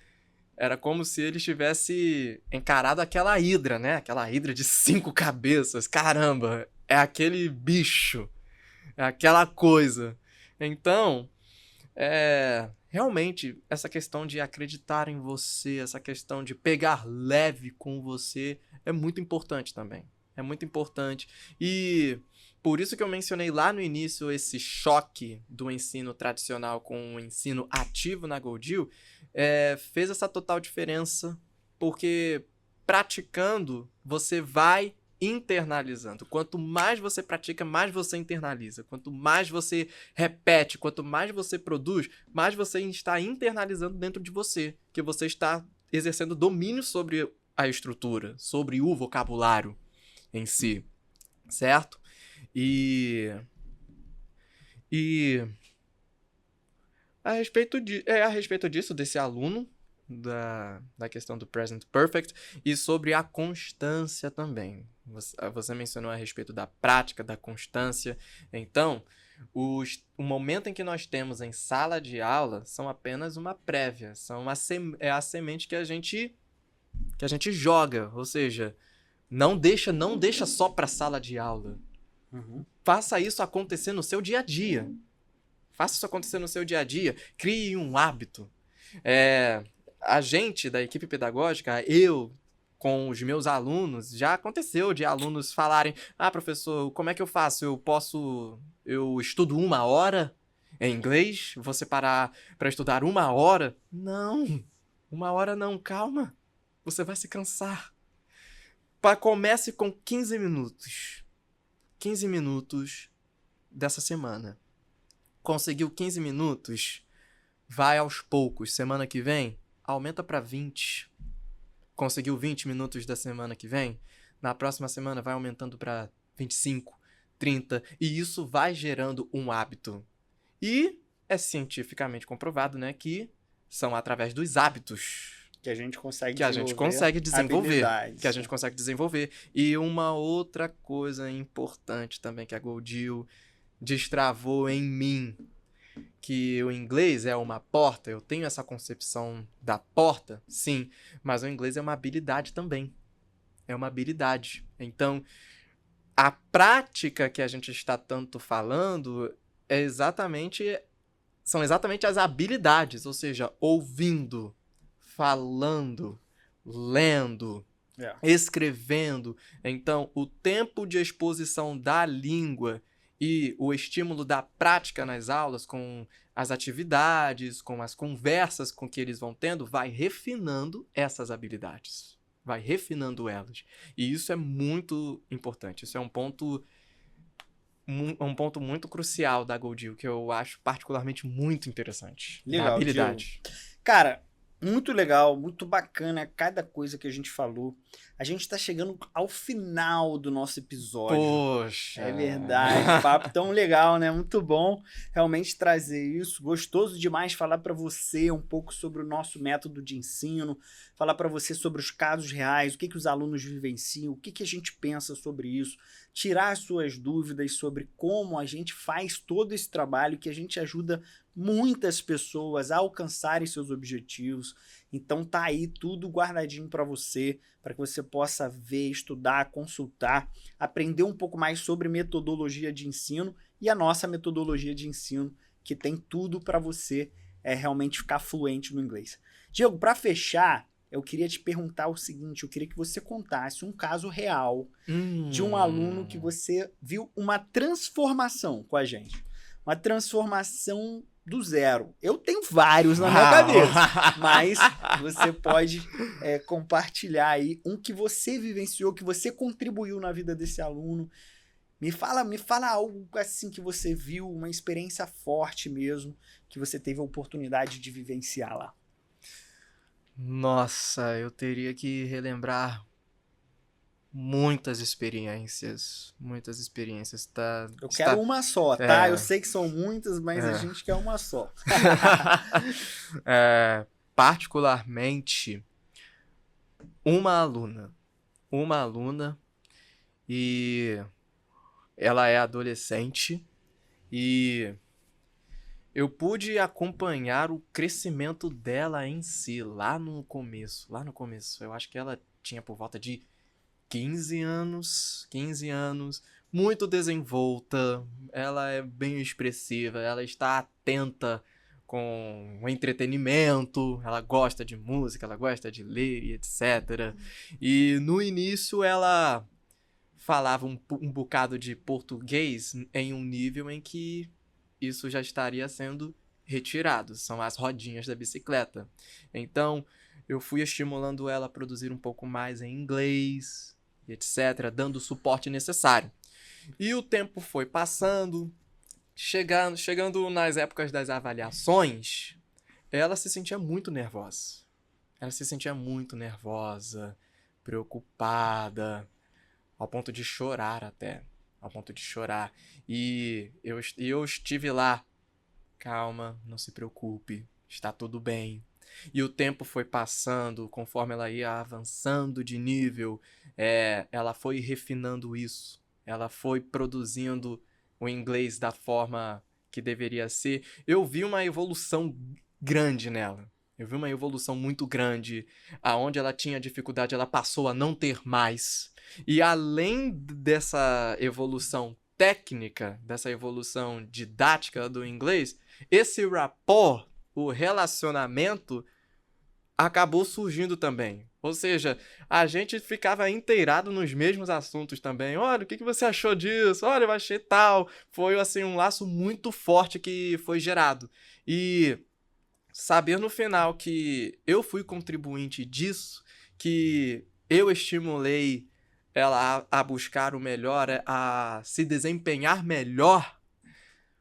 era como se ele tivesse encarado aquela hidra, né? Aquela hidra de 5 cabeças. Caramba, é aquele bicho, é aquela coisa. Então, realmente, essa questão de acreditar em você, essa questão de pegar leve com você, é muito importante também. É muito importante. E por isso que eu mencionei lá no início esse choque do ensino tradicional com o ensino ativo na GoDeal, fez essa total diferença, porque praticando, você vai internalizando. Quanto mais você pratica, mais você internaliza. Quanto mais você repete, quanto mais você produz, mais você está internalizando dentro de você, que você está exercendo domínio sobre a estrutura, sobre o vocabulário em si, certo? E E a respeito disso, desse aluno, da questão do present perfect, e sobre a constância também. Você mencionou a respeito da prática, da constância. Então, o momento em que nós temos em sala de aula são apenas uma prévia, é a semente que a gente joga, ou seja, não deixa só para sala de aula. Uhum. Faça isso acontecer no seu dia a dia. Faça isso acontecer no seu dia a dia. Crie um hábito. A gente da equipe pedagógica, eu com os meus alunos, já aconteceu de alunos falarem: professor, como é que eu faço? Eu estudo 1 hora em inglês? Vou separar para estudar 1 hora? Não, 1 hora não, calma. Você vai se cansar. Comece com 15 minutos. 15 minutos dessa semana. Conseguiu 15 minutos? Vai aos poucos. Semana que vem, aumenta para 20. Conseguiu 20 minutos da semana que vem? Na próxima semana vai aumentando para 25, 30. E isso vai gerando um hábito. E é cientificamente comprovado, né, que são através dos hábitos que a gente consegue desenvolver. E uma outra coisa importante também que a GoDeal destravou em mim, que o inglês é uma porta, eu tenho essa concepção da porta, sim, mas o inglês é uma habilidade também. É uma habilidade. Então, a prática que a gente está tanto falando são exatamente as habilidades, ou seja, ouvindo, falando, lendo, escrevendo. Então, o tempo de exposição da língua e o estímulo da prática nas aulas, com as atividades, com as conversas com que eles vão tendo, vai refinando essas habilidades. Vai refinando elas. E isso é muito importante. Isso é um ponto muito crucial da GoDeal, que eu acho particularmente muito interessante. Legal, da habilidade. Diego. Cara, muito legal, muito bacana cada coisa que a gente falou. A gente tá chegando ao final do nosso episódio. Poxa! É verdade, papo tão legal, né? Muito bom realmente trazer isso. Gostoso demais falar para você um pouco sobre o nosso método de ensino, falar para você sobre os casos reais, o que os alunos vivenciam, o que a gente pensa sobre isso, tirar suas dúvidas sobre como a gente faz todo esse trabalho, que a gente ajuda muitas pessoas a alcançarem seus objetivos. Então tá aí tudo guardadinho para você que você possa ver, estudar, consultar, aprender um pouco mais sobre metodologia de ensino e a nossa metodologia de ensino, que tem tudo para você realmente ficar fluente no inglês. Diego, para fechar, eu queria te perguntar o seguinte, eu queria que você contasse um caso real de um aluno que você viu uma transformação com a gente. Uma transformação do zero. Eu tenho vários na minha cabeça, mas você pode compartilhar aí um que você vivenciou, que você contribuiu na vida desse aluno. Me fala algo assim que você viu, uma experiência forte mesmo, que você teve a oportunidade de vivenciar lá. Nossa, eu teria que relembrar muitas experiências, tá? Eu quero uma só, tá? Eu sei que são muitas, mas a gente quer uma só. Particularmente, uma aluna, e ela é adolescente, e eu pude acompanhar o crescimento dela em si, lá no começo. Eu acho que ela tinha por volta de 15 anos, muito desenvolta, ela é bem expressiva, ela está atenta com o entretenimento, ela gosta de música, ela gosta de ler e etc. E no início ela falava um bocado de português em um nível em que isso já estaria sendo retirado, são as rodinhas da bicicleta. Então, eu fui estimulando ela a produzir um pouco mais em inglês, etc., dando o suporte necessário. E o tempo foi passando, chegando nas épocas das avaliações, ela se sentia muito nervosa. Preocupada, ao ponto de chorar até. ao ponto de chorar. E eu estive lá. Calma, não se preocupe, está tudo bem. E o tempo foi passando, conforme ela ia avançando de nível, ela foi refinando isso. Ela foi produzindo o inglês da forma que deveria ser. Eu vi uma evolução grande nela. Eu vi uma evolução muito grande. Aonde ela tinha dificuldade, ela passou a não ter mais. E além dessa evolução técnica, dessa evolução didática do inglês, esse rapport, o relacionamento, acabou surgindo também. Ou seja, a gente ficava inteirado nos mesmos assuntos também. Olha, o que você achou disso? Olha, eu achei tal. Foi, assim, um laço muito forte que foi gerado. E saber no final que eu fui contribuinte disso, que eu estimulei ela a buscar o melhor, a se desempenhar melhor,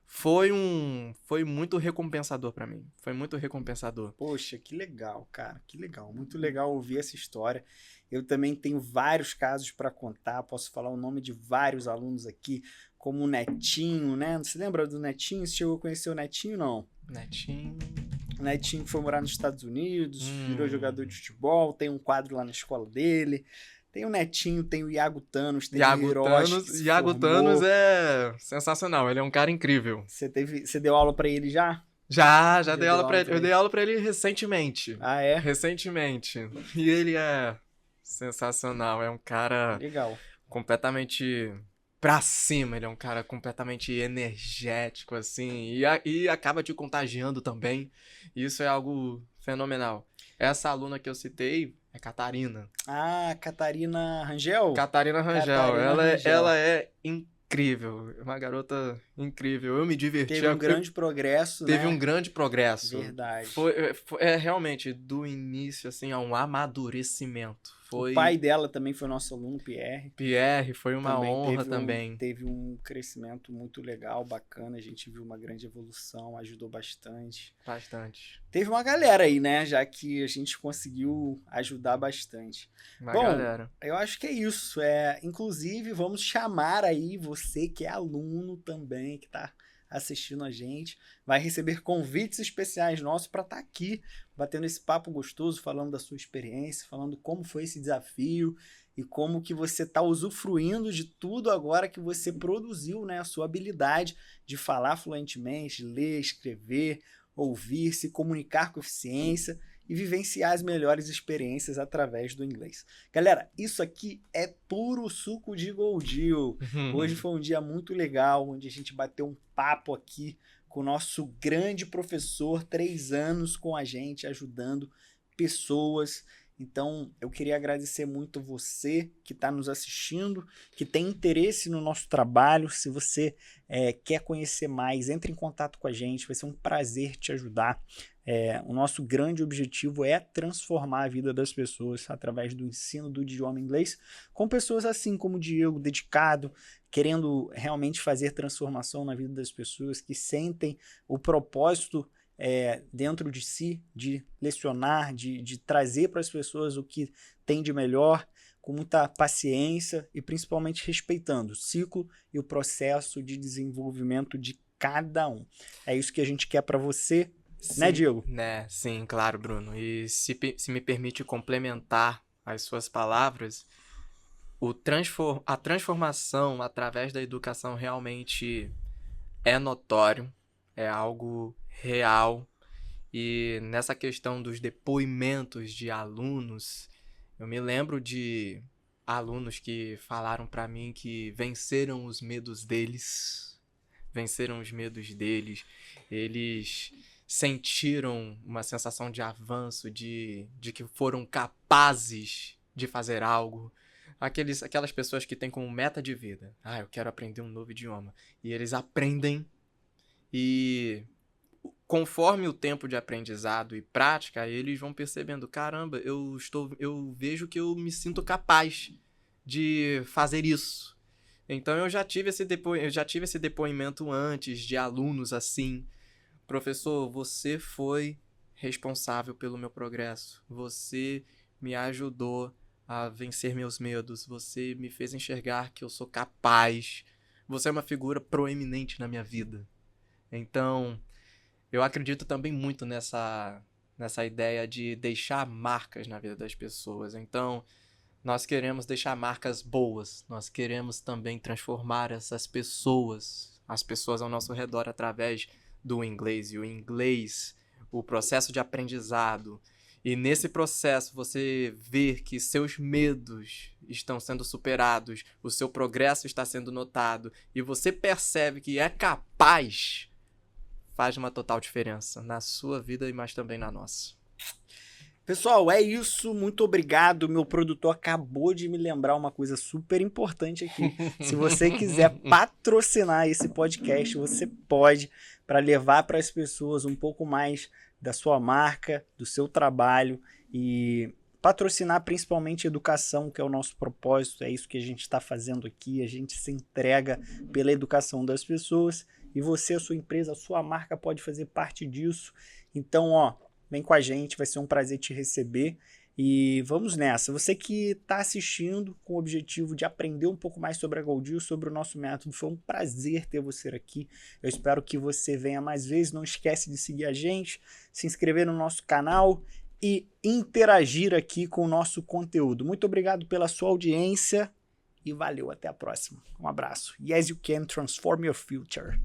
foi muito recompensador pra mim. Foi muito recompensador. Poxa, que legal, cara, que legal. Muito legal ouvir essa história. Eu também tenho vários casos para contar, posso falar o nome de vários alunos aqui, como o Netinho, né? Você lembra do Netinho? Você chegou a conhecer o Netinho, não? Netinho. O Netinho foi morar nos Estados Unidos, virou jogador de futebol, tem um quadro lá na escola dele. Tem o Netinho, tem o Iago Thanos, tem o Hiroshi que se Iago formou. Thanos é sensacional, ele é um cara incrível. Você deu aula pra ele já? Já Já dei deu aula aula pra ele. pra Eu ele? dei aula pra ele recentemente. Ah, é? Recentemente. E ele é sensacional, é um cara Legal. completamente pra cima, ele é um cara completamente energético, assim, e acaba te contagiando também. Isso é algo fenomenal. Essa aluna que eu citei é Catarina. Ah, Catarina Rangel? Catarina Rangel, Catarina Rangel. ela é incrível, uma garota incrível. Eu me diverti. Teve um grande progresso, Teve né? um grande progresso. Verdade. Foi realmente do início assim a um amadurecimento. O pai dela também foi nosso aluno, Pierre. Pierre, foi uma Também honra também. teve um crescimento muito legal, bacana. A gente viu uma grande evolução, ajudou bastante. Bastante. Teve uma galera aí, né? Já que a gente conseguiu ajudar bastante. Uma Bom, galera. eu acho que é isso. Inclusive, vamos chamar aí você que é aluno também, que está assistindo a gente, vai receber convites especiais nossos para estar aqui, batendo esse papo gostoso, falando da sua experiência, falando como foi esse desafio e como que você está usufruindo de tudo agora que você produziu, né? A sua habilidade de falar fluentemente, ler, escrever, ouvir, se comunicar com eficiência e vivenciar as melhores experiências através do inglês. Galera, isso aqui é puro suco de Goldil. Hoje foi um dia muito legal, onde a gente bateu um papo aqui com o nosso grande professor, 3 anos com a gente, ajudando pessoas. Então, eu queria agradecer muito você que está nos assistindo, que tem interesse no nosso trabalho. Se você quer conhecer mais, entre em contato com a gente, vai ser um prazer te ajudar. O nosso grande objetivo é transformar a vida das pessoas através do ensino do idioma inglês, com pessoas assim como o Diego, dedicado, querendo realmente fazer transformação na vida das pessoas, que sentem o propósito dentro de si, de lecionar, de trazer para as pessoas o que tem de melhor, com muita paciência e principalmente respeitando o ciclo e o processo de desenvolvimento de cada um. É isso que a gente quer para você. Sim, né, Diego? Né? Sim, claro, Bruno. E se me permite complementar as suas palavras, a transformação através da educação realmente é notório, é algo real. E nessa questão dos depoimentos de alunos, eu me lembro de alunos que falaram para mim que venceram os medos deles, eles sentiram uma sensação de avanço, de que foram capazes de fazer algo. Aquelas pessoas que têm como meta de vida, eu quero aprender um novo idioma. E eles aprendem e conforme o tempo de aprendizado e prática, eles vão percebendo, caramba, eu vejo que eu me sinto capaz de fazer isso. Então eu já tive esse depoimento antes de alunos assim: professor, você foi responsável pelo meu progresso. Você me ajudou a vencer meus medos. Você me fez enxergar que eu sou capaz. você é uma figura proeminente na minha vida. Então, eu acredito também muito nessa ideia de deixar marcas na vida das pessoas. Então, nós queremos deixar marcas boas. Nós queremos também transformar essas pessoas, as pessoas ao nosso redor, através do inglês. E o inglês, o processo de aprendizado. E nesse processo você ver que seus medos estão sendo superados, o seu progresso está sendo notado, e você percebe que é capaz, faz uma total diferença na sua vida, mas também na nossa. Pessoal, é isso. Muito obrigado. Meu produtor acabou de me lembrar uma coisa super importante aqui. Se você quiser patrocinar esse podcast, você pode, para levar para as pessoas um pouco mais da sua marca, do seu trabalho e patrocinar principalmente educação, que é o nosso propósito. É isso que a gente está fazendo aqui. A gente se entrega pela educação das pessoas e você, a sua empresa, a sua marca pode fazer parte disso. Então, vem com a gente, vai ser um prazer te receber e vamos nessa. Você que está assistindo com o objetivo de aprender um pouco mais sobre a GoDeal, sobre o nosso método, foi um prazer ter você aqui. Eu espero que você venha mais vezes. Não esquece de seguir a gente, se inscrever no nosso canal e interagir aqui com o nosso conteúdo. Muito obrigado pela sua audiência e valeu, até a próxima. Um abraço. Yes, you can transform your future.